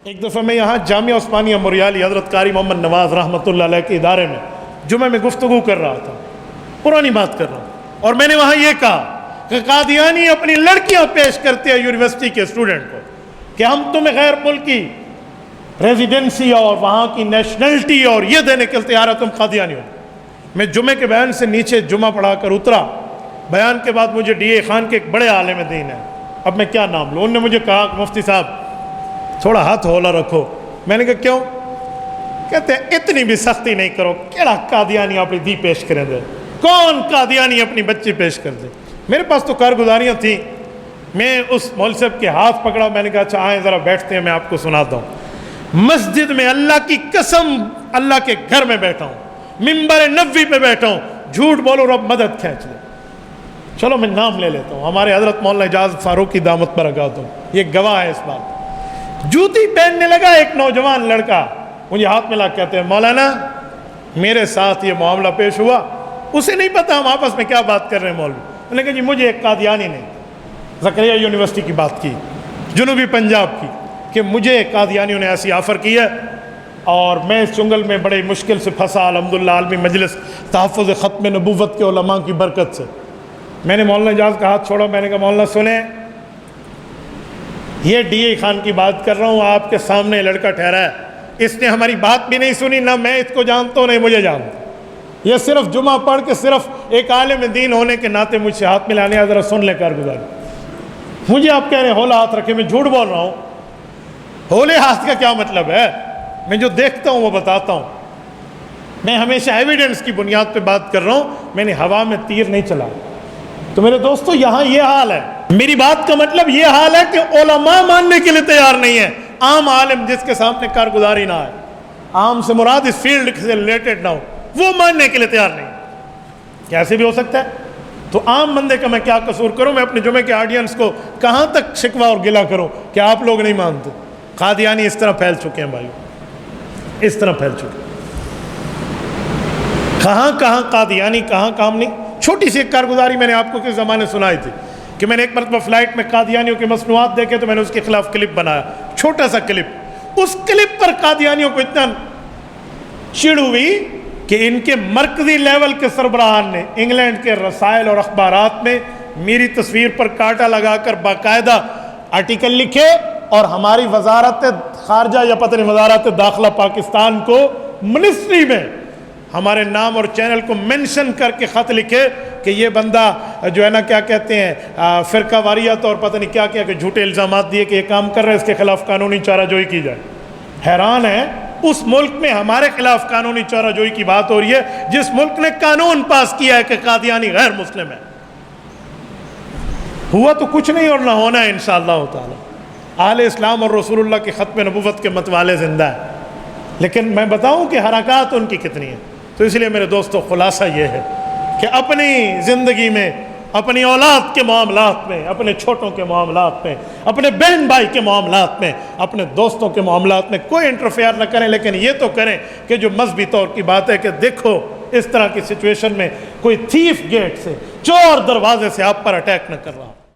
ایک دفعہ میں یہاں جامعہ عثمانیہ موریالی حضرت قاری محمد نواز رحمۃ اللہ علیہ کے ادارے میں جمعہ میں گفتگو کر رہا تھا، پرانی بات کر رہا ہوں، اور میں نے وہاں یہ کہا کہ قادیانی اپنی لڑکیاں پیش کرتے ہیں یونیورسٹی کے اسٹوڈنٹ کو کہ ہم تمہیں غیر ملکی ریزیڈنسی اور وہاں کی نیشنلٹی اور یہ دینے کے تیار ہے، تم قادیانی ہو۔ میں جمعے کے بیان سے نیچے جمعہ پڑھا کر اترا، بیان کے بعد مجھے ڈی اے خان کے ایک بڑے عالم دین ہیں، اب میں کیا نام لوں، انہوں نے مجھے کہا کہ مفتی صاحب تھوڑا ہاتھ ہولا رکھو۔ میں نے کہا کیوں؟ کہتے ہیں اتنی بھی سختی نہیں کرو، کیڑا قادیانی اپنی دی پیش کریں دے، کون قادیانی اپنی بچی پیش کر دے۔ میرے پاس تو کارگزاریاں تھیں، میں اس مولوی صاحب کے ہاتھ پکڑا، میں نے کہا اچھا آئیں ذرا بیٹھتے ہیں، میں آپ کو سناتا ہوں۔ مسجد میں اللہ کی قسم اللہ کے گھر میں بیٹھا ہوں، منبر نبوی پہ بیٹھا ہوں، جھوٹ بولو رب مدد کھینچ لے۔ چلو میں نام لے لیتا ہوں، ہمارے حضرت مولانا اجاز فاروقی دامت برکاتہ یہ گواہ ہے اس بات۔ جوتی پہننے لگا ایک نوجوان لڑکا، مجھے ہاتھ ملا کہتے ہیں مولانا میرے ساتھ یہ معاملہ پیش ہوا، اسے نہیں پتا ہم آپس میں کیا بات کر رہے ہیں مولوی۔ میں نے کہا جی مجھے ایک قادیانی نے زکریا یونیورسٹی کی بات کی، جنوبی پنجاب کی، کہ مجھے قادیانیوں نے ایسی آفر کی ہے اور میں اس چنگل میں بڑے مشکل سے پھنسا، الحمدللہ عالمی مجلس تحفظ ختم نبوت کے علماء کی برکت سے۔ میں نے مولانا اجاز کا ہاتھ چھوڑا، میں نے کہا مولانا سنیں، یہ ڈی اے خان کی بات کر رہا ہوں، آپ کے سامنے لڑکا ٹھہرا ہے، اس نے ہماری بات بھی نہیں سنی، نہ میں اس کو جانتا ہوں نہ مجھے جانتا، یہ صرف جمعہ پڑھ کے صرف ایک عالم دین ہونے کے ناطے مجھ سے ہاتھ ملانے، ذرا سن لے کارگزاری۔ مجھے آپ کہہ رہے ہیں ہولا ہاتھ رکھے، میں جھوٹ بول رہا ہوں؟ ہولے ہاتھ کا کیا مطلب ہے؟ میں جو دیکھتا ہوں وہ بتاتا ہوں، میں ہمیشہ ایویڈنس کی بنیاد پہ بات کر رہا ہوں، میں نے ہوا میں تیر نہیں چلا۔ تو میرے دوستو یہاں یہ حال ہے، میری بات کا مطلب یہ حال ہے کہ علماء ماننے کے لیے تیار نہیں ہے، عام عالم جس کے سامنے کارگزاری نہ ہے، عام سے مراد اس فیلڈ سے ریلیٹڈ نہ ہو، وہ ماننے کے لیے تیار نہیں۔ کیسے بھی ہو سکتا ہے؟ تو عام بندے کا میں کیا قصور کروں؟ میں اپنے جمعے کے آڈینس کو کہاں تک شکوہ اور گلہ کروں کہ آپ لوگ نہیں مانتے؟ قادیانی اس طرح پھیل چکے ہیں بھائی، اس طرح پھیل چکے ہیں، کہاں کہاں قادیانی، کہاں کام نہیں۔ چھوٹی سی ایک کارگزاری میں نے آپ کو کس زمانے سنائی تھی کہ میں نے ایک مرتبہ فلائٹ میں قادیانیوں کے مصنوعات دیکھے تو میں نے اس کے خلاف کلپ بنایا، چھوٹا سا کلپ۔ اس کلپ پر قادیانیوں کو اتنا چڑ ہوئی کہ ان کے مرکزی لیول کے سربراہان نے انگلینڈ کے رسائل اور اخبارات میں میری تصویر پر کانٹا لگا کر باقاعدہ آرٹیکل لکھے، اور ہماری وزارت خارجہ یا پتہ نہیں وزارت داخلہ پاکستان کو منسٹری میں ہمارے نام اور چینل کو منشن کر کے خط لکھے کہ یہ بندہ جو ہے نا کیا کہتے ہیں فرقہ واریت اور پتہ نہیں کیا کیا کہ جھوٹے الزامات دیے کہ یہ کام کر رہے ہیں، اس کے خلاف قانونی چارہ جوئی کی جائے۔ حیران ہے اس ملک میں ہمارے خلاف قانونی چارہ جوئی کی بات ہو رہی ہے جس ملک نے قانون پاس کیا ہے کہ قادیانی غیر مسلم ہے۔ ہوا تو کچھ نہیں اور نہ ہونا ہے انشاءاللہ تعالی۔ اہل اسلام اور رسول اللہ کے ختم نبوت کے متوالے زندہ ہیں، لیکن میں بتاؤں کہ حرکات ان کی کتنی ہیں۔ تو اس لیے میرے دوستو خلاصہ یہ ہے کہ اپنی زندگی میں، اپنی اولاد کے معاملات میں، اپنے چھوٹوں کے معاملات میں، اپنے بہن بھائی کے معاملات میں، اپنے دوستوں کے معاملات میں کوئی انٹرفیئر نہ کریں، لیکن یہ تو کریں کہ جو مذہبی طور کی بات ہے کہ دیکھو اس طرح کی سچویشن میں کوئی تھیف گیٹ سے، چور دروازے سے آپ پر اٹیک نہ کر رہا۔